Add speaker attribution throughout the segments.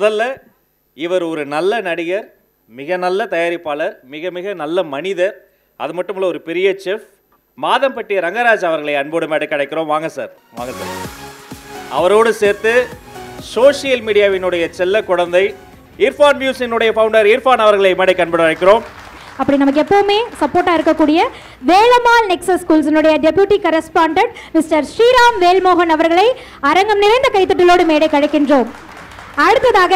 Speaker 1: முதல்ல இவர் ஒரு நல்ல நடிகர், மிக நல்ல தயாரிப்பாளர், மிக மிக நல்ல மனிதர், அது மட்டும் இல்லை ஒரு பெரிய செஃப். மாதம்பட்டி ரங்கராஜ் அவர்களை அன்போடு மேடைக்கு அழைக்கிறோம். வாங்க சார், வாங்க சார். அவரோடு சேர்த்து சோஷியல் மீடியாவினுடைய செல்ல குழந்தை இர்ஃபான் மியூசினுடைய ஃபவுண்டர் இர்ஃபான் அவர்களை மேடைக்கு அன்போடு அழைக்கிறோம்.
Speaker 2: அப்படி நமக்கு எப்பவுமே சப்போர்ட்டா இருக்கக்கூடிய வேலம்மாள் நெக்ஸஸ் ஸ்கூல்ஸினுடைய deputy correspondent mister Sriram Velmohan அவர்களை அரங்கம் நிறைந்த கைத்தட்டலோடு மேடைக்கு அழைக்கின்றோம். அடுத்ததாக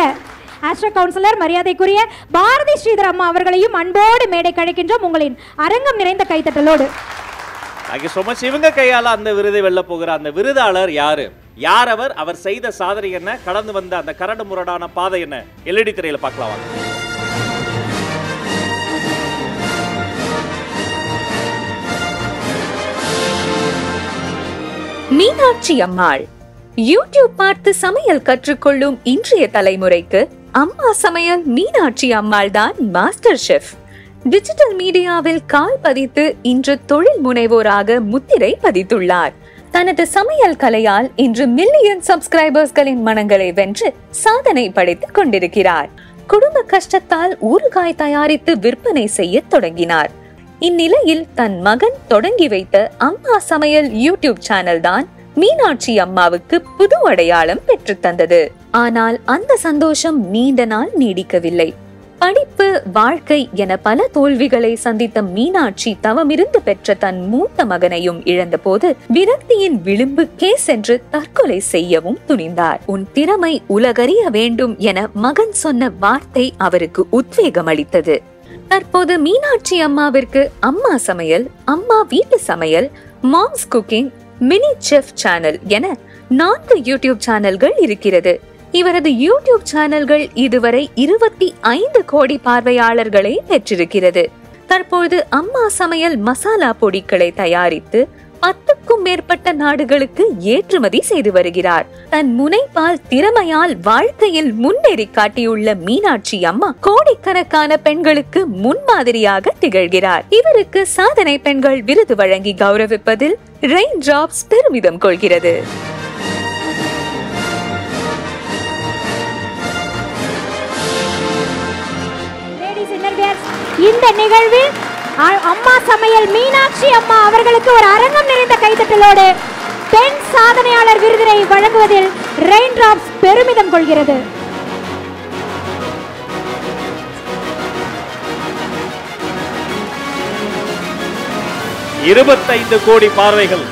Speaker 2: ஆஸ்ட்ரா கவுன்சிலர் மரியாதைக்குரிய பாரதி ஸ்ரீதர் அம்மா அவர்களையும் அன்போடு மேடைக்கு அழைக்கின்றோம். உங்களின் அரங்கம் நிறைந்த கைத்தட்டலோடு.
Speaker 1: Thank you so much. இவங்க கையால் அந்த விருதை வெல்ல போகிற அந்த விருதாளர் யாரு? யார் அவர்? அவர் செய்த சாதனை என்ன? கடந்து வந்த அந்த கரடு முரடான பாதை என்ன? எல்இடி திரையில பார்க்கலாம் வாங்க.
Speaker 3: மீனாட்சி அம்மாள். யூடியூப் பார்த்து சமையல் கற்றுக்கொள்ளும் இன்றைய தலைமுறைக்கு அம்மா சமையல் மீனாட்சி அம்மாள் தான் மாஸ்டர் ஷெஃப். டிஜிட்டல் மீடியாவில் கால் பதித்து இன்று தொழில் முனைவோராக முத்திரை பதித்துள்ளார். தனது சமையல் கலையால் இன்று மில்லியன் சப்ஸ்கிரைபர்ஸ்களின் மனங்களை வென்று சாதனை படைத்துக் கொண்டிருக்கிறார். குடும்ப கஷ்டத்தால் ஊறுகாய் தயாரித்து விற்பனை செய்ய தொடங்கினார். இந்நிலையில் தன் மகன் தொடங்கி வைத்த அம்மா சமையல் யூடியூப் சேனல் தான் மீனாட்சி அம்மாவுக்கு புது அடையாளம் பெற்று தந்தது. ஆனால் அந்த சந்தோஷம் நீண்ட நாள் நீடிக்கவில்லை. படிப்பு, வாழ்க்கை என பல தோல்விகளை சந்தித்த மீனாட்சி தவமிருந்து பெற்ற தன் மூத்த மகனையும் இழந்த போது விரக்தியின் விளிம்புக்கே சென்று தற்கொலை செய்யவும் துணிந்தார். உன் திறமை உலகறிய வேண்டும் என மகன் சொன்ன வார்த்தை அவருக்கு உத்வேகம் அளித்தது. தற்போது மீனாட்சி அம்மாவிற்கு அம்மா சமையல், அம்மா வீட்டு சமையல், moms cooking, mini chef channel என 4 யூடியூப் சேனல்கள் இருக்கிறது. இவரது யூடியூப் சேனல்கள் இதுவரை 25 கோடி பார்வையாளர்களை பெற்றிருக்கிறது. தற்போது அம்மா சமையல் மசாலா பொடிகளை தயாரித்து 10க்கும் மேற்பட்ட நாடுகளுக்கு ஏற்றுமதி செய்து வருகிறார். தன் முனைப்பால், திறமையால் வாழ்க்கையில் முன்னேறி காட்டியுள்ள மீனாட்சி அம்மா கோடிக்கணக்கான பெண்களுக்கு முன்மாதிரியாக திகழ்கிறார். இவருக்கு சாதனை பெண்கள் விருது வழங்கி கௌரவிப்பதில் ரெயின் டிராப்ஸ் பெருமிதம் கொள்கிறது.
Speaker 2: இந்த நிகழ்வில் அம்மா சமையல் மீனாட்சி அம்மா அவர்களுக்கு ஒரு அரங்கம் நிறைந்த கைத்தட்டலோடு பெண் சாதனையாளர் விருதினை வழங்குவதில் ரெயின் டிராப்ஸ் பெருமிதம் கொள்கிறது.
Speaker 1: இருபத்தைந்து கோடி பார்வைகள்.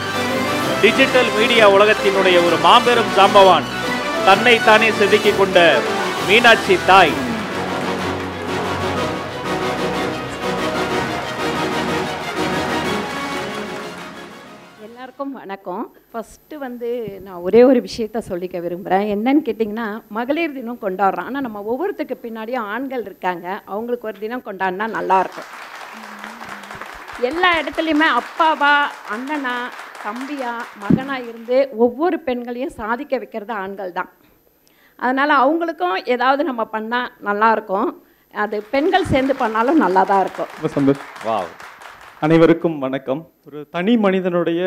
Speaker 1: டிஜிட்டல் மீடியா உலகத்தினுடைய ஒரு மாபெரும் ஜாம்பவான், தன்னை தானே செதுக்கிக் கொண்ட மீனாட்சி தாய்.
Speaker 4: எல்லாருக்கும் வணக்கம். ஃபஸ்ட்டு நான் ஒரே ஒரு விஷயத்த சொல்லிக்க விரும்புகிறேன். என்னன்னு கேட்டிங்கன்னா, மகளிர் தினம் கொண்டாடுறோம். ஆனால் நம்ம ஒவ்வொருத்துக்கு பின்னாடியும் ஆண்கள் இருக்காங்க. அவங்களுக்கு ஒரு தினம் கொண்டாடினா நல்லாயிருக்கும். எல்லா இடத்துலையுமே அப்பாவா, அண்ணனா, தம்பியா, மகனாக இருந்து ஒவ்வொரு பெண்களையும் சாதிக்க வைக்கிறது ஆண்கள் தான். அதனால் அவங்களுக்கும் ஏதாவது நம்ம பண்ணால் நல்லாயிருக்கும். அது பெண்கள் சேர்ந்து பண்ணாலும் நல்லா தான் இருக்கும்.
Speaker 5: அனைவருக்கும் வணக்கம். ஒரு தனி மனிதனுடைய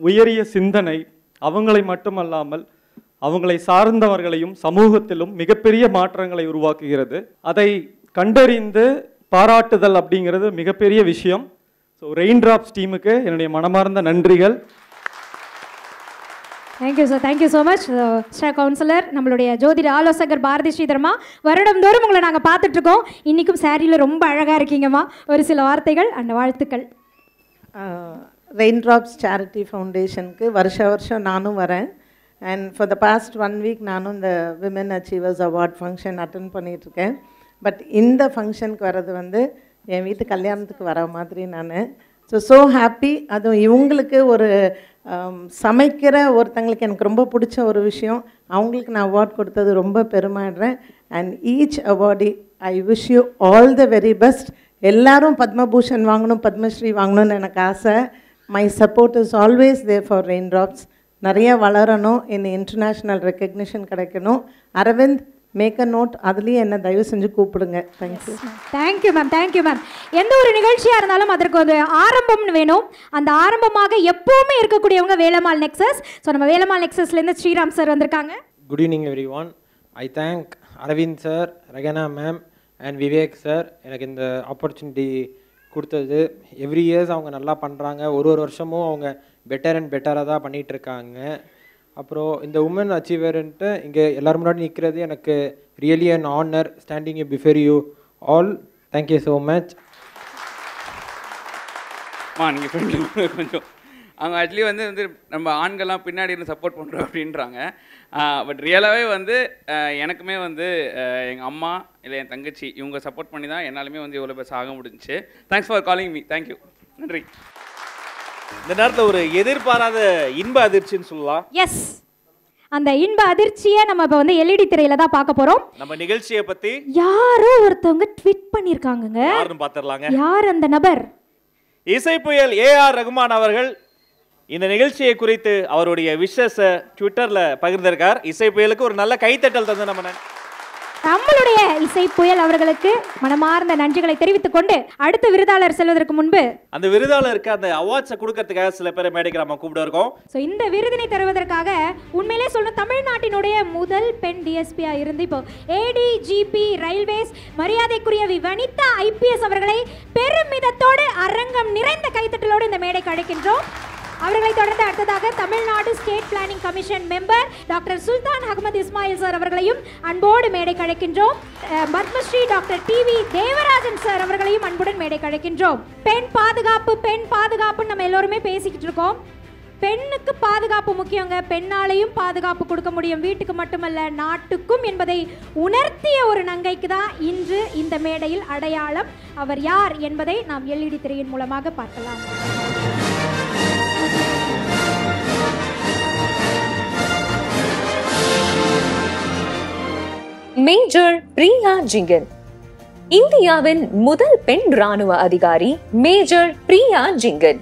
Speaker 5: உயரிய சிந்தனை அவங்களை மட்டுமல்லாமல் அவங்களை சார்ந்தவர்களையும் சமூகத்திலும் மிகப்பெரிய மாற்றங்களை உருவாக்குகிறது. அதை கண்டறிந்து பாராட்டுதல் அப்படிங்கிறது மிகப்பெரிய விஷயம். ஸோ ரெயின் டிராப்ஸ் டீமுக்கு என்னுடைய மனமார்ந்த நன்றிகள்.
Speaker 2: Thank you sir, thank you so much. ஸ்ரா கவுன்சிலர், நம்மளுடைய ஜோதிட ஆலோசகர் பாரதி ஸ்ரீதர்மா, வருடந்தோறும் உங்களை நாங்கள் பார்த்துட்ருக்கோம். இன்றைக்கும் சாரியில் ரொம்ப அழகாக இருக்கீங்கம்மா. ஒரு சில வார்த்தைகள் அந்த வாழ்த்துக்கள்.
Speaker 6: ரெயின் டிராப்ஸ் சேரிட்டி ஃபவுண்டேஷனுக்கு வருஷம் நானும் வரேன். And for the past 1 week நானும் இந்த women achievers award function attend பண்ணிகிட்ருக்கேன். பட் இந்த ஃபங்க்ஷனுக்கு வர்றது என் வீட்டு கல்யாணத்துக்கு வர மாதிரி நான் ஸோ ஹாப்பி. அதுவும் இவங்களுக்கு ஒரு சமைக்கிற ஒருத்தங்களுக்கு எனக்கு ரொம்ப பிடிச்ச ஒரு விஷயம், அவங்களுக்கு நான் அவார்ட் கொடுத்தது ரொம்ப பெருமைடுறேன். And each awardee I wish you all the very best. எல்லாரும் பத்மபூஷன் வாங்கணும், பத்மஸ்ரீ வாங்கணும்னு எனக்கு ஆசை. My support is always there for rain drops. நிறைய வளரணும், இன்னும் இன்டர்நேஷ்னல் ரெக்கக்னிஷன் கிடைக்கணும். அரவிந்த், மேக் அ நோட், அதுலேயே என்ன தயவு செஞ்சு கூப்பிடுங்க. Thank you.
Speaker 2: Thank you ma'am, thank you ma'am. எந்த ஒரு நிகழ்ச்சியாக இருந்தாலும் அதற்கு ஒரு ஆரம்பம்னு வேணும். அந்த ஆரம்பமாக எப்போவுமே இருக்கக்கூடியவங்க வேலம்மாள் நெக்ஸஸ். ஸோ நம்ம வேலம்மாள் நெக்ஸஸ்லேருந்து ஸ்ரீராம் சார் வந்திருக்காங்க.
Speaker 7: Good evening everyone. I thank Aravind sir, Rehana ma'am and Vivek sir எனக்கு இந்த ஆப்பர்ச்சுனிட்டி கொடுத்தது. எவ்ரி இயர்ஸ் அவங்க நல்லா பண்ணுறாங்க. ஒரு வருஷமும் அவங்க பெட்டர் அண்ட் பெட்டராக தான் பண்ணிகிட்ருக்காங்க. அப்புறம் இந்த உமன் அச்சீவர்ன்ட்டு இங்கே எல்லோரும் முன்னாடி நிற்கிறது எனக்கு really an honour standing before you all. Thank you so much.
Speaker 8: நீங்கள் ஃப்ரெண்டு கொஞ்சம் அவங்க ஆக்சுவலி வந்து நம்ம ஆண்கள்லாம் பின்னாடி இருந்து சப்போர்ட் பண்ணுறோம் அப்படின்றாங்க. பட் ரியலாகவே வந்து எனக்குமே வந்து எங்கள் அம்மா இல்லை என் தங்கச்சி இவங்க சப்போர்ட் பண்ணி தான் என்னாலுமே வந்து இவ்வளோ பேச ஆக முடிஞ்சிச்சு. Thanks for calling me. Thank you. நன்றி.
Speaker 1: இந்த நேரத்தில் ஒரு எதிர்பாராத இன்ப அதிர்ச்சின்னு சொல்லலாம்.
Speaker 2: எஸ், அந்த இன்ப அதிர்ச்சியை நம்ம இப்போ வந்து எல்இடி திரையில தான் பார்க்க போறோம்.
Speaker 1: நம்ம நிகழ்ச்சியை பத்தி
Speaker 2: யாரோ ஒருத்தவங்க ட்வீட் பண்ணிருக்காங்கங்க.
Speaker 1: யாருன்னு பார்த்துடலாங்க.
Speaker 2: யார் அந்த நபர்?
Speaker 1: இசைப்புயல் ஏஆர் ரகுமான் அவர்கள் இந்த நிகழ்ச்சியை குறித்து அவருடைய விஷஸை ட்விட்டர்ல பகிர்ந்திருக்கார். இசைப்புயலுக்கு ஒரு நல்ல கைத்தட்டல் தந்து
Speaker 2: நம்மளுடைய இசை புயல் அவர்களுக்கு மனமார்ந்த நன்றிகளை தெரிவித்துக் கொண்டு அடுத்த விருதாளர் செல்வதற்கு முன்பு
Speaker 1: அந்த விருதாளருக்கு அந்த அவார்ட்ஸை கொடுக்கறதுக்காக சில பேரை மேடைக்கு நம்ம கூப்பிட இருக்கோம்.
Speaker 2: ஸோ இந்த விருதினை தருவதற்காக உண்மையிலே சொல்லணும், தமிழ்நாட்டினுடைய முதல் பெண் டிஎஸ்பியா இருந்து இப்போ ஏடிஜிபி ரயில்வேஸ் மரியாதைக்குரிய வனிதா ஐபிஎஸ் அவர்களை பெருமிதத்தோடு அரங்கம் நிறைந்த கைத்தட்டலோடு இந்த மேடைக்கு அழைக்கின்றோம். அவர்களை தொடர்ந்து அடுத்ததாக Tamil Nadu state planning commission member doctor Sultan Ahmed Ismail sir அவர்களையும் அன்போடு மேடை கழைக்கின்றோம். Padma Shri doctor TV Devarajan sir அவர்களையும் அன்புடன் மேடை கழைக்கின்றோம். பெண் பாதுகாப்பு பெண் பாதுகாப்புன்னு நம்ம எல்லோருமே பேசிக்கிட்டு இருக்கோம். பெண்ணுக்கு பாதுகாப்பு முக்கியங்க. பெண்ணாலையும் பாதுகாப்பு கொடுக்க முடியும், வீட்டுக்கு மட்டுமல்ல நாட்டுக்கும் என்பதை உணர்த்திய ஒரு நங்கைக்கு தான் இன்று இந்த மேடையில் அடையாளம். அவர் யார் என்பதை நாம் எல்இடி திரையின் மூலமாக பார்க்கலாம்.
Speaker 3: மேஜர் பிரியா ஜிங்கன். இந்தியாவின் முதல் பெண் ராணுவ அதிகாரி மேஜர் பிரியா ஜிங்கன்.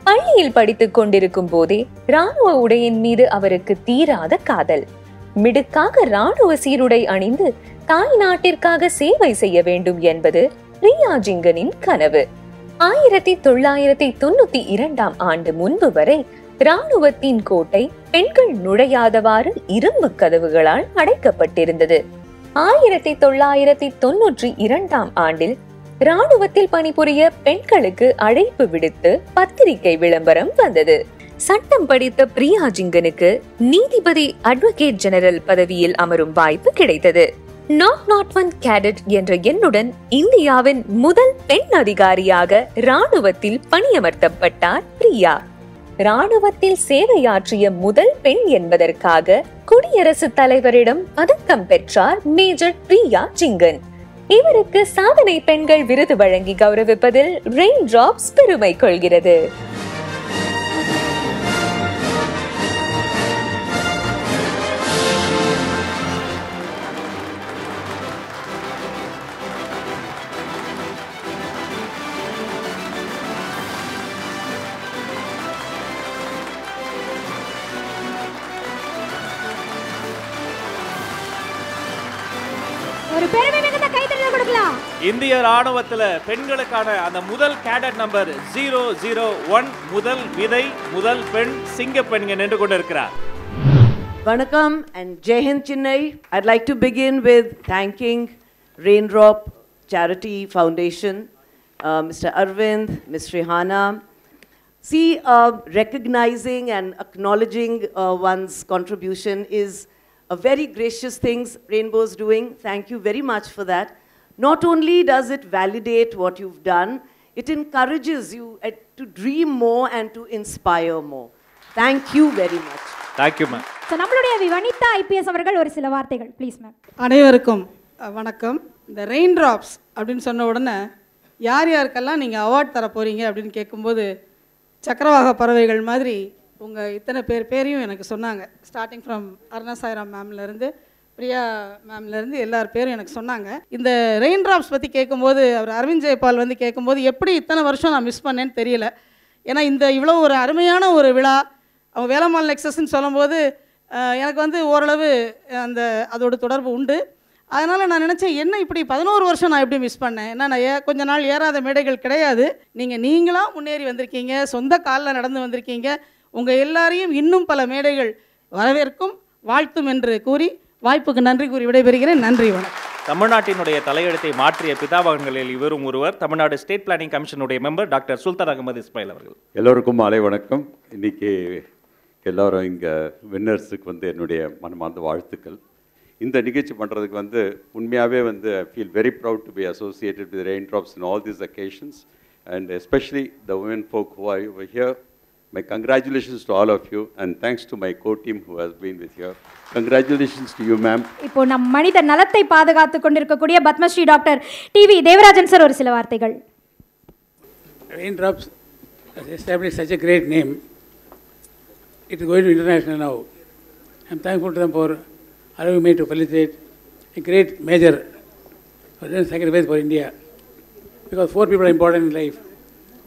Speaker 3: பள்ளியில் படித்துக் கொண்டிருக்கும் போதே ராணுவ உடையின் மீது அவருக்கு தீராத காதல். மிடுக்காக ராணுவ சீருடை அணிந்து தாய் நாட்டிற்காக சேவை செய்ய வேண்டும் என்பது பிரியா ஜிங்கனின் கனவு. 1992 ஆண்டு முன்பு வரை ராணுவத்தின் கோட்டை பெண்கள் நுழையாதவாறு இரும்பு கதவுகளால் அடைக்கப்பட்டிருந்தது. 1992 ஆண்டில் ராணுவத்தில் பணிபுரிய பெண்களுக்கு அழைப்பு விடுத்து பத்திரிகை விளம்பரம் வந்தது. சட்டம் படித்த பிரியா ஜிங்கனுக்கு நீதிபதி அட்வொகேட் ஜெனரல் பதவியில் அமரும் வாய்ப்பு கிடைத்தது. 001 கேடட் என்ற எண்ணுடன் இந்தியாவின் முதல் பெண் அதிகாரியாக ராணுவத்தில் பணியமர்த்தப்பட்டார் பிரியா. ராணுவத்தில் சேவையாற்றிய முதல் பெண் என்பதற்காக குடியரசுத் தலைவரிடம் பதக்கம் பெற்றார் மேஜர் பிரியா ஜிங்கன். இவருக்கு சாதனை பெண்கள் விருது வழங்கி கௌரவிப்பதில் ரெயின் டிராப்ஸ் பெருமை கொள்கிறது.
Speaker 2: ஒரு பெருமை மிகுந்த கைத்தட்டல் கொடுக்கலாம்.
Speaker 1: இந்திய ராணுவத்துல பெண்களுக்கான அந்த முதல் கேடட் நம்பர் 001 முதல் விதை முதல் பெண் சிங்க பெண் நின்று கொண்டிருக்கிறார்.
Speaker 9: Vanakkam and Jai Hind Chennai. I'd like to begin with thanking Raindrop Charity Foundation, Mr. Arvind, Ms. Rehana. See, recognizing and acknowledging one's contribution is a very gracious thing Rainbow's doing. Thank you very much for that. Not only does it validate what you've done, it encourages you to dream more and to inspire more. Thank you very much.
Speaker 1: Thank you, ma'am.
Speaker 2: So, நம்மளுடைய Vanitha IPS அவர்கள் ஒரு சில வார்த்தைகள் please ma'am.
Speaker 10: அனைவருக்கும் வணக்கம். இந்த rain drops அப்படின்னு சொன்ன உடனே யார் யாருக்கெல்லாம் நீங்கள் அவார்ட் தர போகிறீங்க அப்படின்னு கேட்கும்போது சக்கரவாக பறவைகள் மாதிரி உங்கள் இத்தனை பேரையும் எனக்கு சொன்னாங்க. ஸ்டார்டிங் ஃப்ரம் அருணா சாய்ராம் மேம்லேருந்து பிரியா மேம்லேருந்து எல்லார் பேரும் எனக்கு சொன்னாங்க. இந்த ரெயின் டிராப்ஸ் பற்றி கேட்கும்போது அவர் அரவிந்த் ஜெயபால் வந்து கேட்கும்போது எப்படி இத்தனை வருஷம் நான் மிஸ் பண்ணேன்னு தெரியல. ஏன்னா இந்த இவ்வளோ ஒரு அருமையான ஒரு விழா அவங்க வேலம்மாள் நெக்ஸஸ்ன்னு சொல்லும்போது எனக்கு வந்து ஓரளவு அதோட தொடர்பு உண்டு. அதனால் நான் நினச்சேன் என்ன இப்படி 11 வருஷம் நான் எப்படி மிஸ் பண்ணேன். ஏன்னா நான் கொஞ்ச நாள் ஏறாத மேடைகள் கிடையாது. நீங்களாக முன்னேறி வந்திருக்கீங்க, சொந்த காலில் நடந்து வந்திருக்கீங்க. உங்கள் எல்லாரையும் இன்னும் பல மேடைகள் வரவேற்கும் வாழ்த்தும் என்று கூறி வாய்ப்புக்கு நன்றி கூறி விடைபெறுகிறேன். நன்றி, வணக்கம்.
Speaker 1: தமிழ்நாட்டினுடைய தலையெழுத்தை மாற்றிய பிதாமகன்களில் இவரும் ஒருவர். தமிழ்நாடு ஸ்டேட் பிளானிங் கமிஷனுடைய மெம்பர் டாக்டர் சுல்தான் அகமது இஸ்மாயில் அவர்கள்.
Speaker 11: எல்லோருக்கும் மாலை வணக்கம். இன்னைக்கு எல்லாரும் இங்கே வின்னர்ஸுக்கு என்னுடைய மனமார்ந்த வாழ்த்துக்கள். இந்த நிகழ்ச்சி பண்ணுறதுக்கு உண்மையாகவே I feel very proud to be associated with raindrops in all these occasions and especially the women folk who are over here. My congratulations to all of you and thanks to my co-team who has been with you. Congratulations to you, ma'am.
Speaker 2: இப்போ நம் மனித நலத்தை பாதுகாத்து கொண்டிருக்கக்கூடிய Padmashri doctor TV Devarajan sir ஒரு சில வார்த்தைகள்.
Speaker 12: Raindrops has established such a great name. It is going to international now. I am thankful to them for allowing me to felicitate a great major for their sacrifice for India. Because 4 people are important in life.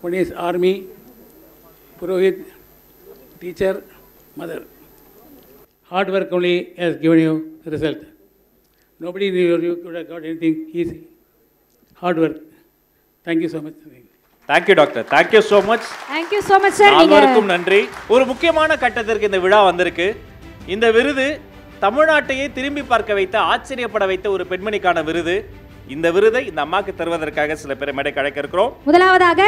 Speaker 12: One is army, Purohit, teacher, mother. Hard work only has given you the result. Nobody in you could have got anything easy. Hard work. Thank you so much.
Speaker 1: Thank you doctor. Thank you so much.
Speaker 2: Thank you so much sir.
Speaker 1: அனைவருக்கும் நன்றி. ஒரு முக்கியமான கட்டத்திற்கு இந்த விழா வந்திருக்கு. இந்த விருது தமிழ்நாட்டையே திரும்பி பார்க்க வைத்த, ஆச்சரியப்பட வைத்த ஒரு பெண்மணிக்கான விருது. இந்த விருதை இந்த அம்மாக்கு தருவதற்காக சில பேரை மேடை கழைக்க இருக்கிறோம்.
Speaker 2: முதலாவதாக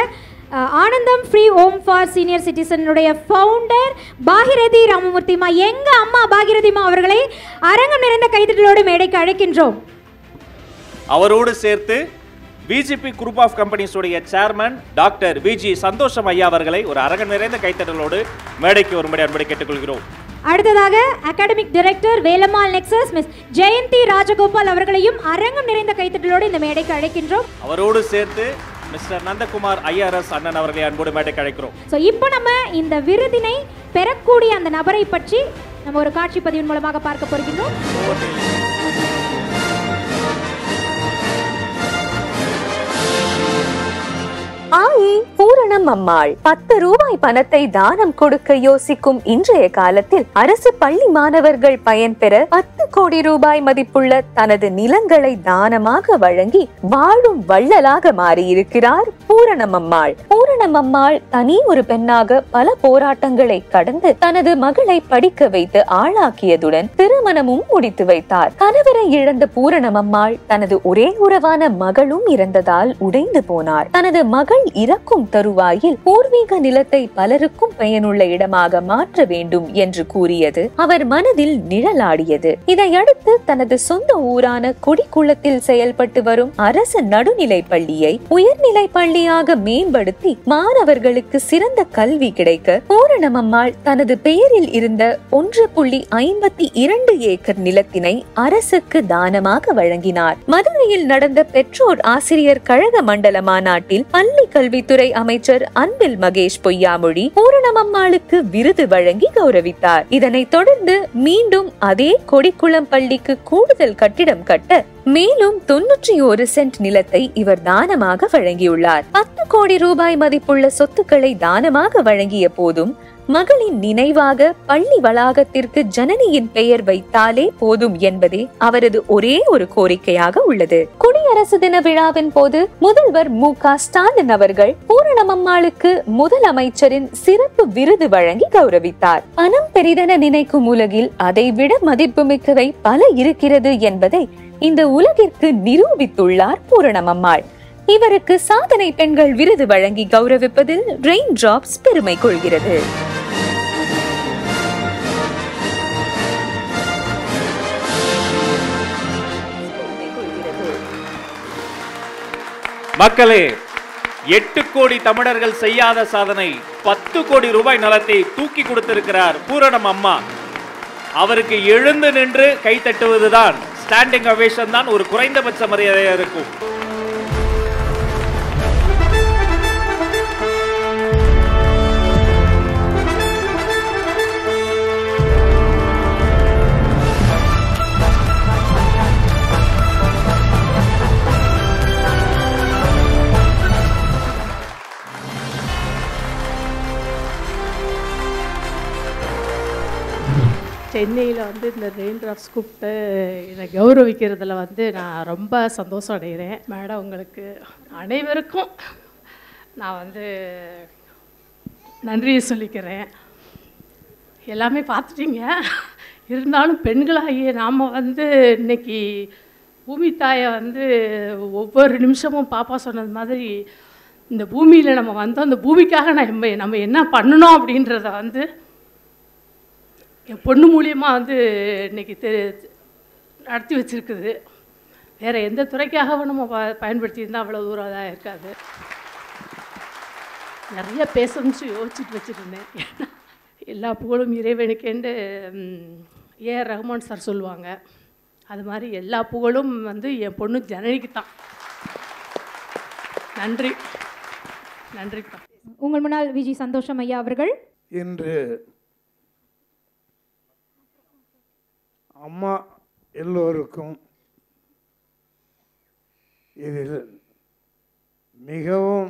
Speaker 2: Anandam free home for senior சிட்டிசனுடைய ஃபவுண்டர் பாகிரதி ராமமூர்த்திமா, எங்க அம்மா பாகிரதிமா அவர்களை அரங்கம் நிறைந்த கைதட்டலோடு மேடைக்கு அழைக்கின்றோம்.
Speaker 1: அவரோடு சேர்த்து பிஜேபி குரூப் ஆஃப் கம்பெனிஸ் உடைய சேர்மன் டாக்டர் விஜி சந்தோஷம் ஐயா அவர்களை ஒரு அரங்கம் நிறைந்த கைத்தட்டலோடு மேடைக்கு வரும்படி அன்படி கேட்டுக்கொள்கிறோம்.
Speaker 2: அடுத்ததாக academic director Velammal nexus miss Jayanthi Rajagopal அவர்களையும் அரங்கம் நிறைந்த கைத்தட்டலோடு இந்த மேடைக்கு அழைக்கின்றோம்.
Speaker 1: அவரோடு சேர்த்து மிஸ்டர் நந்தகுமார் ஐஆர்எஸ் அண்ணன் அவர்களை அன்போடு மேடைக்கு அழைக்கிறோம்.
Speaker 2: ஸோ இப்போ நம்ம இந்த விருதினை பெறக்கூடிய அந்த நபரை பற்றி நம்ம ஒரு காட்சி பதிவின் மூலமாக பார்க்க போகிறோம்.
Speaker 3: ஆயி பூரணம் அம்மாள் 10 ரூபாய் பணத்தை தானம் கொடுக்க யோசிக்கும் இன்றைய காலத்தில் அரசு பள்ளி மாணவர்கள் பயன்பெற 10 கோடி ரூபாய் மதிப்புள்ள தனது நிலங்களை தானமாக வழங்கி வாழும் வள்ளலாக மாறியிருக்கிறார் பூரணம் அம்மாள். பூரணம் அம்மாள் தனி ஒரு பெண்ணாக பல போராட்டங்களை கடந்து தனது மகளை படிக்க வைத்து ஆளாக்கியதுடன் திருமணமும் முடித்து வைத்தார். கணவரை இழந்த பூரணம் அம்மாள் தனது ஒரே உறவான மகளும் இறந்ததால் உடைந்து போனார். தனது மகள் இறக்கும் தருவாயில் பூர்வீக நிலத்தை பலருக்கும் பயனுள்ள இடமாக மாற்ற வேண்டும் என்று கூறியது அவர் மனதில் நிழலாடியது. இதையடுத்து தனது சொந்த ஊரான கொடிக்குளத்தில் செயல்பட்டு வரும் அரசு நடுநிலை பள்ளியை உயர்நிலை பள்ளியாக மேம்படுத்தி மாணவர்களுக்கு சிறந்த கல்வி கிடைக்க பூரணம் அம்மாள் தனது பெயரில் இருந்த 1.52 ஏக்கர் நிலத்தினை அரசுக்கு தானமாக வழங்கினார். மதுரையில் நடந்த பெற்றோர் ஆசிரியர் கழக மண்டல மாநாட்டில் பள்ளி கல்வித்துறை அமைச்சர் அன்பில் மகேஷ் பொய்யாமொழி பூரணம் அம்மாளுக்கு விருது வழங்கி கௌரவித்தார். இதனைத் தொடர்ந்து மீண்டும் அதே கொடிக்குளம் பள்ளிக்கு கூடுதல் கட்டிடம் கட்ட மேலும் 91 சென்ட் நிலத்தை இவர் தானமாக வழங்கியுள்ளார். 10 கோடி ரூபாய் மதிப்புள்ள சொத்துக்களை தானமாக வழங்கிய போதும் மகளின் நினைவாக பள்ளி வளாகத்திற்கு ஜனனியின் பெயர் வைத்தாலே போதும் என்பதே அவரது ஒரே ஒரு கோரிக்கையாக உள்ளது. குடியரசு தின விழாவின் போது முதல்வர் மு.க. ஸ்டாலின் அவர்கள் பூரணம் அம்மாளுக்கு முதலமைச்சரின் சிறப்பு விருது வழங்கி கௌரவித்தார். பணம் பெரிதென நினைக்கும் உலகில் அதை விட மதிப்புமிக்கவை பல இருக்கிறது என்பதை இந்த உலகிற்கு நிரூபித்துள்ளார் பூரணம் அம்மாள். இவருக்கு சாதனை பெண்கள் விருது வழங்கி கௌரவிப்பதில் ரெயின் டிராப்ஸ் பெருமை கொள்கிறது.
Speaker 1: மக்களே, 8 கோடி தமிழர்கள் செய்யாத சாதனை 10 கோடி ரூபாய் நலத்தை தூக்கி கொடுத்திருக்கிறார் பூரணம் அம்மா. அவருக்கு எழுந்து நின்று கை தட்டுவதுதான், ஸ்டாண்டிங் அவேஷன் தான் ஒரு குறைந்தபட்ச மரியாதையாக இருக்கும்.
Speaker 13: சென்னையில் இந்த ரெயின் டிராப்ஸ் கூப்பிட்டு என்னை கௌரவிக்கிறதுல நான் ரொம்ப சந்தோஷம் அடைகிறேன். மேடம், உங்களுக்கு அனைவருக்கும் நான் நன்றியை சொல்லிக்கிறேன். எல்லாமே பார்த்துட்டீங்க. இருந்தாலும் பெண்களாகிய நாம் வந்து இன்னைக்கு பூமி தாயை வந்து ஒவ்வொரு நிமிஷமும் பாப்பா சொன்னது மாதிரி இந்த பூமியில் நம்ம வந்தோம், அந்த பூமிக்காக நம்ம என்ன பண்ணணும் அப்படின்றத வந்து என் பொண்ணு மூலியமாக வந்து இன்னைக்கு நடத்தி வச்சுருக்குது. வேறு எந்த துறைக்காகவும் நம்ம பயன்படுத்தியிருந்தால் அவ்வளோ தூரம் இதாக இருக்காது. நிறைய பேசணும்னு யோசிச்சுட்டு வச்சுருந்தேன். எல்லா புகழும் இறைவனுக்கேண்டு ஏஆர் ரஹ்மான் சார் சொல்லுவாங்க. அது மாதிரி எல்லா புகழும் வந்து என் பொண்ணு ஜனனிக்கு தான். நன்றி நன்றிப்பா.
Speaker 2: உங்கள் முன்னால் விஜி சந்தோஷம் ஐயா அவர்கள்.
Speaker 14: இன்று அம்மா எல்லோருக்கும் இதில் மிகவும்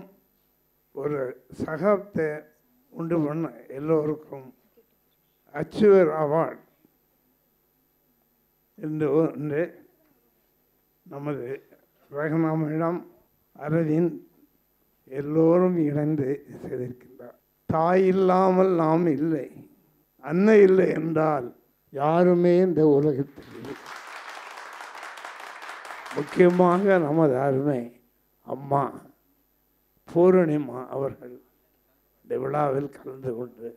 Speaker 14: ஒரு சகாப்தை உண்டு பண்ண எல்லோருக்கும் அச்சீவர் அவார்ட் என்று ஒன்று நமது ரஹ்னா மேடம், அரவிந்த் எல்லோரும் இணைந்து செய்திருக்கின்றார். தாய் இல்லாமல் நாம் இல்லை, அன்னை இல்லை என்றால் யாருமே இந்த உலகத்தில் இல்லை. முக்கியமாக நமது அருமை அம்மா பூர்ணிமா அவர்கள் இந்த விழாவில் கலந்து கொண்டு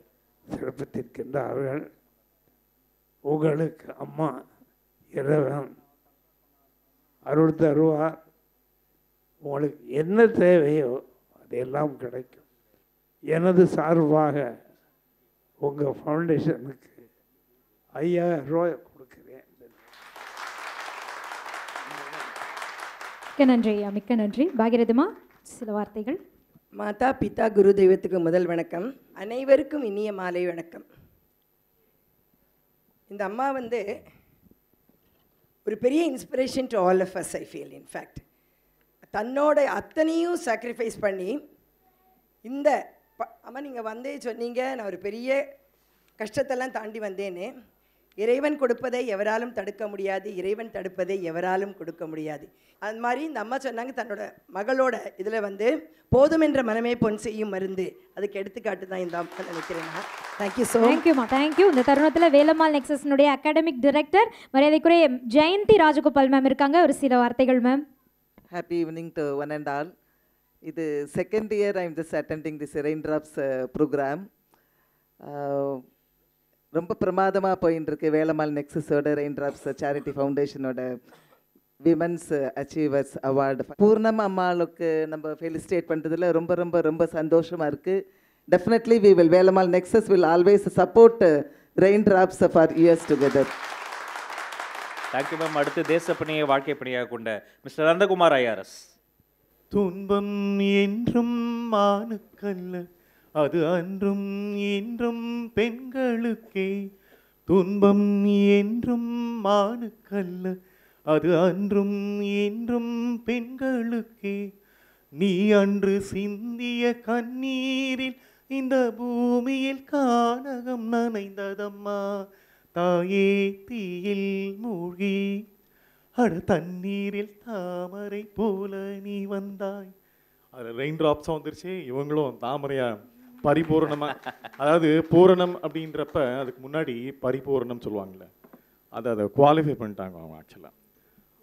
Speaker 14: சிறப்பித்திருக்கின்றார்கள். உங்களுக்கு அம்மா இறைவன் அருள் தருவார். உங்களுக்கு என்ன தேவையோ அதெல்லாம் கிடைக்கும். எனது சார்பாக உங்கள் ஃபவுண்டேஷனுக்கு 5000 ரூபாய் கொடுக்குறேன்.
Speaker 2: மிக்க நன்றி ஐயா, மிக்க நன்றி. பாகிரதமா சில வார்த்தைகள்.
Speaker 15: மாதா பிதா குரு தெய்வத்துக்கு முதல் வணக்கம். அனைவருக்கும் இனிய மாலை வணக்கம். இந்த அம்மா வந்து ஒரு பெரிய inspiration to all of us. I feel in fact தன்னோட அத்தனையும் சாக்ரிஃபைஸ் பண்ணி இந்த அம்மா நீங்கள் வந்தே சொன்னீங்க, நான் ஒரு பெரிய கஷ்டத்தெல்லாம் தாண்டி வந்தேன்னு. இறைவன் கொடுப்பதை எவராலும் தடுக்க முடியாது, இறைவன் தடுப்பதை எவராலும் கொடுக்க முடியாது. அது மாதிரி இந்த அம்மா சொன்னாங்க, தன்னோட மகளோட இதில் வந்து போதும் என்ற மனமே பொன் செய்யும் மருந்து, அதுக்கு எடுத்துக்காட்டு தான் இந்த அம்மா நினைக்கிறேன். தேங்க்யூ ஸோ
Speaker 2: தேங்க்யூமா, தேங்க்யூ. இந்த தருணத்தில் வேலம்மாள் நெக்ஸஸ்னுடைய அகாடமிக் டைரக்டர் மரியாதைக்குரிய ஜெயந்தி ராஜகோபால் மேம் இருக்காங்க. ஒரு சில வார்த்தைகள் ma'am.
Speaker 16: Happy evening to one and all. இது second year I am just attending this Raindrops program. ரொம்ப பிரமாதமாக போயின்னு இருக்கு. வேலம்மாள் நெக்ஸஸோட ரெயின்ட்ராப்ஸ் சேரிட்டி ஃபவுண்டேஷனோட விமன்ஸ் அச்சீவர்ஸ் அவார்டு பூர்ணம் அம்மாளுக்கு நம்ம ஃபெலிசிட்டேட் பண்ணுறதுல ரொம்ப ரொம்ப ரொம்ப சந்தோஷமாக இருக்குது. Definitely we will Velammal nexus will always support raindrops for years together.
Speaker 1: Thank you ma'am. அடுத்து தேசப்பணியை வாழ்க்கை பணியாக கொண்ட மிஸ்டர் நந்தகுமார் ஐஆர்எஸ்.
Speaker 5: துன்பம் என்றும் மானுக்கல்ல, அது அன்றும் இன்றும் பெண்களுக்கே. துன்பம் என்றும் மானுக்கல்ல, அது அன்றும் இன்றும் பெண்களுக்கே. நீ அன்று சிந்திய கண்ணீரில் இந்த பூமியில் கானகம் நனைந்ததம்மா. தாயே தீயில் மூழ்கி அட தண்ணீரில் தாமரை போல நீ வந்தாய். அதில் ரெயின் ட்ராப்ஸாக வந்துருச்சு, இவங்களும் தாமரையா பரிபூரணமா. அதாவது பூரணம் அப்படின்றப்ப அதுக்கு முன்னாடி பரிபூரணம் சொல்லுவாங்கள்ல, அதை குவாலிஃபை பண்ணிட்டாங்க அவங்க. ஆக்சுவலாக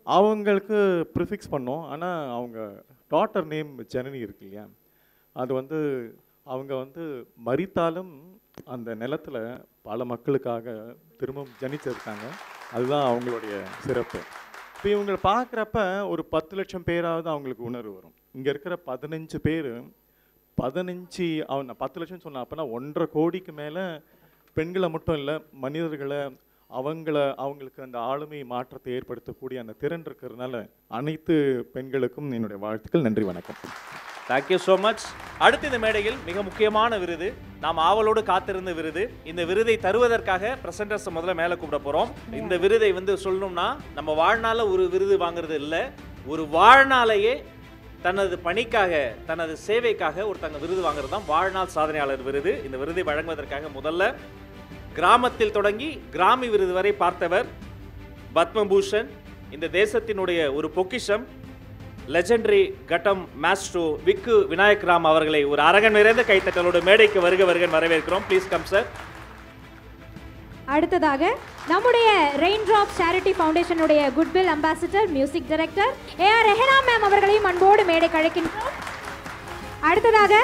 Speaker 5: அவங்களுக்கு ப்ரிஃபிக்ஸ் பண்ணோம். ஆனால் அவங்க டாட்டர் நேம் ஜனனி இருக்கு இல்லையா, அது வந்து அவங்க வந்து மரித்தாலும் அந்த நிலத்தில் பல மக்களுக்காக திரும்பவும் ஜனிச்சிருக்காங்க. அதுதான் அவங்களுடைய சிறப்பு. இப்போ இவங்களை பார்க்குறப்ப ஒரு 10 லட்சம் பேராவது அவங்களுக்கு உணர்வு வரும். இங்கே இருக்கிற 15 பேர் 10 லட்சம் சொன்ன அப்போனா 1.5 கோடிக்கு மேலே பெண்களை மட்டும் இல்லை, மனிதர்களை அவங்களுக்கு அந்த ஆளுமை மாற்றத்தை ஏற்படுத்தக்கூடிய அந்த திறன் இருக்கிறதுனால அனைத்து பெண்களுக்கும் என்னுடைய வாழ்த்துக்கள். நன்றி, வணக்கம்.
Speaker 1: Thank you so much. அடுத்த இந்த மேடையில் மிக முக்கியமான விருது, நாம் ஆவலோடு காத்திருந்த விருது. இந்த விருதை தருவதற்காக பிரசன்டர்ஸ் முதல்ல மேலே கூப்பிட போகிறோம். இந்த விருதை வந்து சொல்லணும்னா நம்ம வாழ்நாள ஒரு விருது வாங்குறது இல்லை, ஒரு வாழ்நாளையே தனது பணிக்காக தனது சேவைக்காக ஒருத்தங்க விருது வாங்குறது தான் வாழ்நாள் சாதனையாளர் விருது. இந்த விருதை வழங்குவதற்காக முதல்ல கிராமத்தில் தொடங்கி கிராமி விருது வரை பார்த்தவர் பத்மபூஷன், இந்த தேசத்தினுடைய ஒரு பொக்கிஷம், லெஜெண்டரி கட்டம் மாஸ்ட்ரோ விக்கு விநாயக் ராம் அவர்களை ஒரு அரங்கன் நிறைந்த கைத்தட்டலோடு மேடைக்கு வருக வருகன் வரவேற்கிறோம். Please come sir.
Speaker 2: அடுத்ததாக நம்முடைய ரெயின் ட்ராப்ஸ் சேரிட்டி ஃபவுண்டேஷனுடைய goodwill ambassador music director AR Rehana ma'am அவர்களையும் அன்போடு மேடை கழைக்கின்றோம். அடுத்ததாக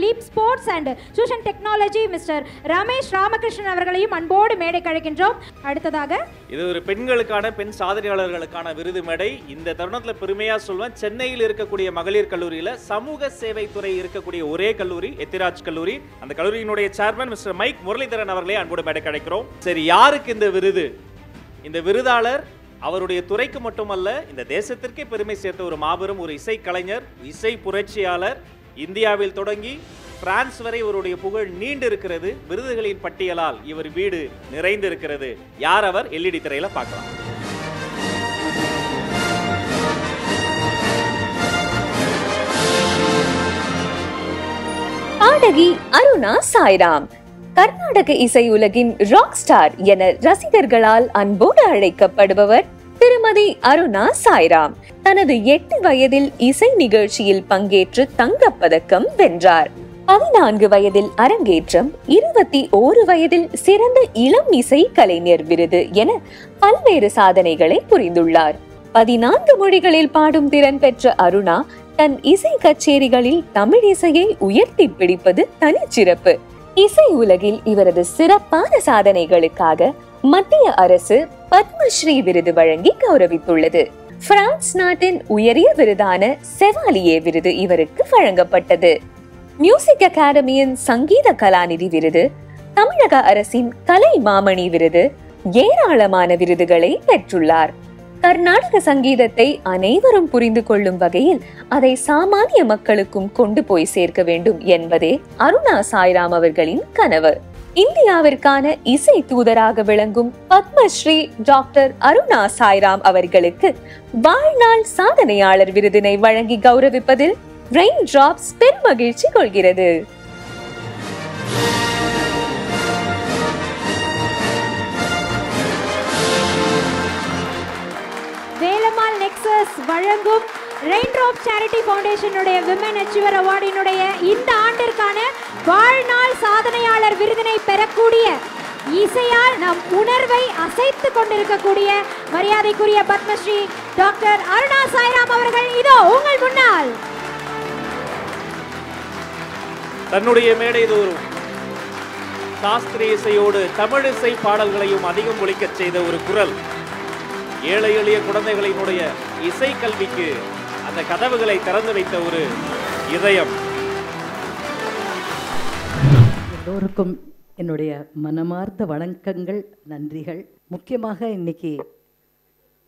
Speaker 2: leap sports and tuition technology mister Ramesh Ramakrishnan அவர்களையும் அன்போடு மேடை கழைக்கின்றோம். அடுத்ததாக
Speaker 1: இது ஒரு பெண்களுக்கான பெண் சாதனையாளர்களுக்கான விருது மேடை. இந்த தருணத்தில் பெருமையாக சொல்வேன், சென்னையில் இருக்கக்கூடிய மகளிர் கல்லூரியில் சமூக சேவை துறை இருக்கக்கூடிய ஒரே கல்லூரி எத்திராஜ் கல்லூரி. அந்த கல்லூரியினுடைய சேர்மன் மிஸ்டர் மைக் முரளிதரன் அவர்களே அன்போடு மேடை கிடைக்கிறோம். சரி, யாருக்கு இந்த விருது? இந்த விருதாளர் அவருடைய துறைக்கு மட்டுமல்ல, இந்த தேசத்திற்கே பெருமை சேர்த்த ஒரு மாபெரும் ஒரு இசை கலைஞர், இசை புரட்சியாளர். இந்தியாவில் தொடங்கி பிரான்ஸ் வரை இவருடைய புகழ் நீண்டு இருக்கிறது. விருதுகளின் பட்டியலால் இவர் வீடு நிறைந்து இருக்கிறது. யார் அவர்? எல்இடி திரையில பார்க்கலாம்.
Speaker 3: பாடகி அருணா சாய்ராம் கர்நாடக இசை உலகின் ராக் ஸ்டார் என ரசிகர்களால் அன்போடு அழைக்கப்படுபவர் திருமதி அருணா சாய்ராம். தனது 8 வயதில் இசை நிகழ்ச்சியில் பங்கேற்று தங்கப்பதக்கம் வென்றார். 14 வயதில் அரங்கேற்றம், 21 வயதில் சிறந்த இளம் இசை கலைஞர் விருது என பல்வேறு சாதனைகளை புரிந்துள்ளார். 14 மொழிகளில் பாடும் திறன் பெற்ற அருணா தன் இசை கச்சேரிகளில் தமிழ் இசையை உயர்த்தி பிடிப்பது தனிச்சிறப்பு. இசை உலகில் இவரது சிறப்பான சாதனைகளுக்காக மத்திய அரசு பத்மஸ்ரீ விருது வழங்கி கௌரவித்துள்ளது. பிரான்ஸ் நாட்டின் உயரிய விருதான செவாலியே விருது இவருக்கு வழங்கப்பட்டது. மியூசிக் அகாடமியின் சங்கீத கலாநிதி விருது, தமிழக அரசின் கலை மாமணி விருது, ஏராளமான விருதுகளை பெற்றுள்ளார். கர்நாடக சங்கீதத்தை அனைவரும் புரிந்து கொள்ளும் வகையில் அதை சாமானிய மக்களுக்கும் கொண்டு போய் சேர்க்க வேண்டும் என்பதே அருணா சாய்ராம் அவர்களின் கனவு. இந்தியாவிற்கான இசை தூதராக விளங்கும் பத்மஸ்ரீ டாக்டர் அருணா சாய்ராம் அவர்களுக்கு வாழ்நாள் சாதனையாளர் விருதினை வழங்கி கௌரவிப்பதில் ரெயின் டிராப்ஸ் பெருமகிழ்ச்சி கொள்கிறது.
Speaker 2: வேலம்மாள் நெக்ஸஸ் வழங்கும் ரெயின் ட்ராப்ஸ் சேரிட்டி ஃபவுண்டேஷனுடைய விமன் அச்சீவர் அவார்டினுடைய இந்த ஆண்டிற்கான வாழ்நாள் சாதனையாளர் விருதினை பெறக்கூடிய, இசையால் நம் உணர்வை அசைத்து கொண்டிருக்கக்கூடிய மரியாதைக்குரிய பத்மஸ்ரீ டாக்டர் அருணா சாய்ராம் அவர்கள் இதோ உங்கள் முன்னால்.
Speaker 1: தன்னுடைய மேடை தோறும் சாஸ்திரிய இசையோடு தமிழ் இசை பாடல்களையும் அதிகம் ஒலிக்கச் செய்த ஒரு குரல். ஏழை எளிய குழந்தைகளினுடைய இசை கல்விக்கு அந்த கதவுகளை திறந்து வைத்த ஒரு இதயம்.
Speaker 17: எல்லோருக்கும் என்னுடைய மனமார்ந்த வணக்கங்கள், நன்றிகள். முக்கியமாக இன்னைக்கு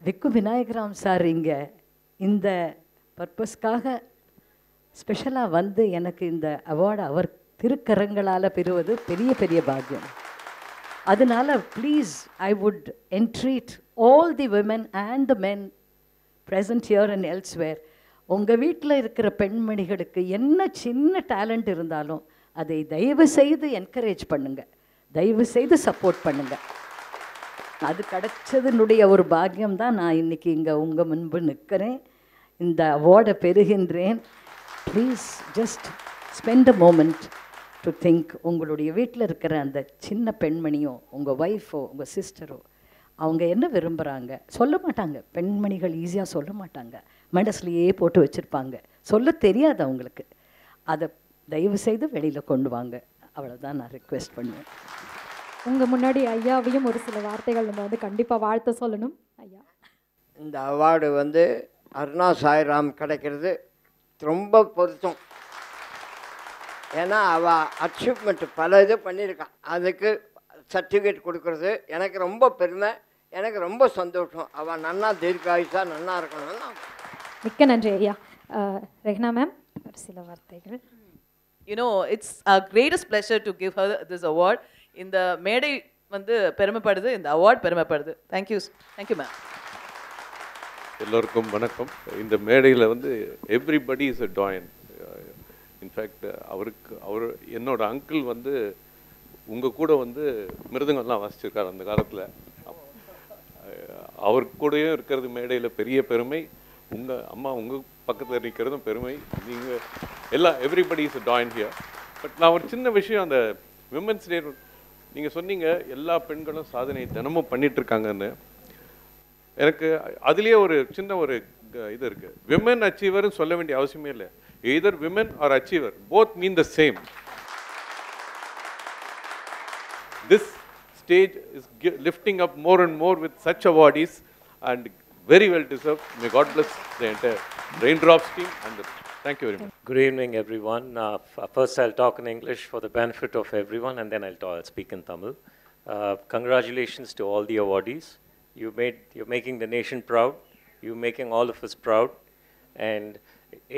Speaker 17: விக்கு விநாயகராம் சார் இங்கே இந்த பர்பஸ்க்காக ஸ்பெஷலாக வந்து எனக்கு இந்த அவார்டை அவர் திருக்கரங்களால் பெறுவது பெரிய பெரிய பாக்கியம். அதனால் please I would என்ட்ரீட் all the women and the men present here and elsewhere. உங்கள் வீட்டில் இருக்கிற பெண்மணிகளுக்கு என்ன சின்ன டேலண்ட் இருந்தாலும் அதை தயவு செய்து என்கரேஜ் பண்ணுங்க, தயவு செய்து சப்போர்ட் பண்ணுங்க. அது கிடைச்சதுனுடைய ஒரு பாக்கியம்தான் நான் இன்னைக்கு இங்கே உங்கள் முன்பு நிற்கிறேன், இந்த அவார்டை பெறுகின்றேன். Please just spend a moment to think. உங்களுடைய வீட்டில் இருக்கிற அந்த சின்ன பெண்மணியோ, உங்கள் ஒய்ஃபோ, உங்கள் சிஸ்டரோ, அவங்க என்ன விரும்புகிறாங்க சொல்ல மாட்டாங்க. பெண்மணிகள் ஈஸியாக சொல்ல மாட்டாங்க, மனசுலையே போட்டு வச்சுருப்பாங்க, சொல்ல தெரியாது அவங்களுக்கு. அதை தயவு செய்து வெளியில் கொண்டு வாங்க, அவ்வளோதான் நான் ரிக்வெஸ்ட் பண்ணுவேன்.
Speaker 2: உங்கள் முன்னாடி ஐயாவையும் ஒரு சில வார்த்தைகள் நம்ம வந்து கண்டிப்பாக வாழ்த்து சொல்லணும். ஐயா,
Speaker 18: இந்த அவார்டு வந்து அருணா சாய்ராம் கிடைக்கிறது ரொம்ப பொருத்தம். ஏன்னா அவள் அச்சீவ்மெண்ட் பல இது பண்ணியிருக்கான், அதுக்கு சர்டிஃபிகேட் கொடுக்குறது எனக்கு ரொம்ப பெருமை, எனக்கு ரொம்ப சந்தோஷம். அவள் நன்னா தீர்க்காயுசா நன்னா இருக்கணும்னு.
Speaker 2: மிக்க நன்றி ஐயா. ரெஹ்னா மேம் ஒரு சில வார்த்தைகள்.
Speaker 19: You know, it's our greatest pleasure to give her this award. இந்த மேடை வந்து பெருமைப்படுது, இந்த அவார்ட் பெருமைப்படுது. Thank you ma'am.
Speaker 20: எல்லோருக்கும் வணக்கம். இந்த மேடையில் வந்து எவ்ரிபடி இஸ் அ டாயன். இன்ஃபேக்ட் அவர் என்னோட அங்கிள் வந்து உங்கள் கூட வந்து மிருதங்கள்லாம் வாசிச்சிருக்கார் அந்த காலத்தில். அவர் கூடயும் இருக்கிறது மேடையில் பெரிய பெருமை. உங்கள் அம்மா உங்கள் பக்கத்தில் நிற்கிறதும் பெருமை. நீங்கள் எல்லாம் எவ்ரிபடி இஸ் அ டாயன் ஹியர். பட் நான் ஒரு சின்ன விஷயம், அந்த விமென்ஸ் டே நீங்கள் சொன்னீங்க எல்லா பெண்களும் சாதனை தினமும் பண்ணிட்டு இருக்காங்கன்னு. எனக்கு அதுலேயே ஒரு சின்ன ஒரு இது இருக்குது. விமன் அச்சீவர்னு சொல்ல வேண்டிய அவசியமே இல்லை. Either women R achiever, both mean the same. This stage is lifting up more and more with such awardees, and very well deserved. May God bless the entire Raindrops team, and thank you very much.
Speaker 21: Good evening, everyone. First, I'll talk in English for the benefit of everyone, and then I'll speak in Tamil. Congratulations to all the awardees. You're making the nation proud. You're making all of us proud, and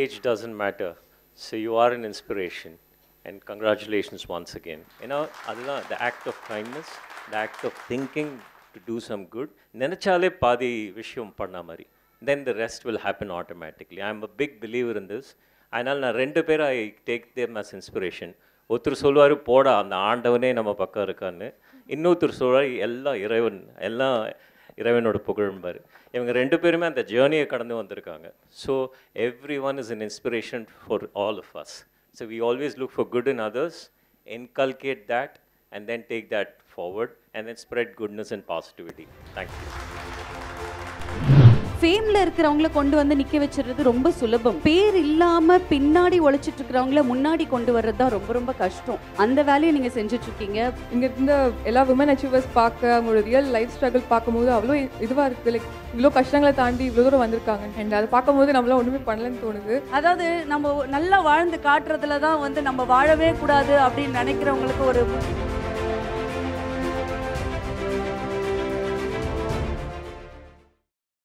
Speaker 21: age doesn't matter. So you are an inspiration, and congratulations once again. You know, the act of kindness, the act of thinking to do some good. Nenachale paadi vishayam panna mari. Then the rest will happen automatically. I'm a big believer in this. Ainal na rendu pera I take them as inspiration. Othru solvaru poda and aandavane nama pakka irukanu. Innothru solvaru ella இறைவனோட புகழ்பார். இவங்க ரெண்டு பேருமே அந்த ஜேர்னியை கடந்து வந்திருக்காங்க. So every one is an inspiration for all of us. So we always look for good in others, inculcate that, and then take that forward, and then spread goodness and positivity. Thank you.
Speaker 22: ஃபேமில் இருக்கிறவங்கள கொண்டு வந்து நிற்க வச்சுறது ரொம்ப சுலபம். பேர் இல்லாமல் பின்னாடி உழைச்சிட்டு இருக்கிறவங்கள முன்னாடி கொண்டு வர்றது தான் ரொம்ப ரொம்ப கஷ்டம். அந்த வேலையை நீங்கள் செஞ்சுட்ருக்கீங்க.
Speaker 23: இங்கே இருந்த எல்லா விமன் அச்சீவர்ஸ் பார்க்க அவங்களோட ரியல் லைஃப் ஸ்ட்ரகிள் பார்க்கும்போது அவ்வளோ இதுவாக இருக்குது. லைக் இவ்வளோ கஷ்டங்களை தாண்டி இவ்வளோ தூரம் வந்திருக்காங்க. அண்ட் அதை பார்க்கும்போது நம்மளாம் ஒன்றுமே பண்ணலன்னு தோணுது.
Speaker 22: அதாவது நம்ம நல்லா வாழ்ந்து காட்டுறதுல தான் வந்து நம்ம வாழவே கூடாது அப்படின்னு நினைக்கிறவங்களுக்கு ஒரு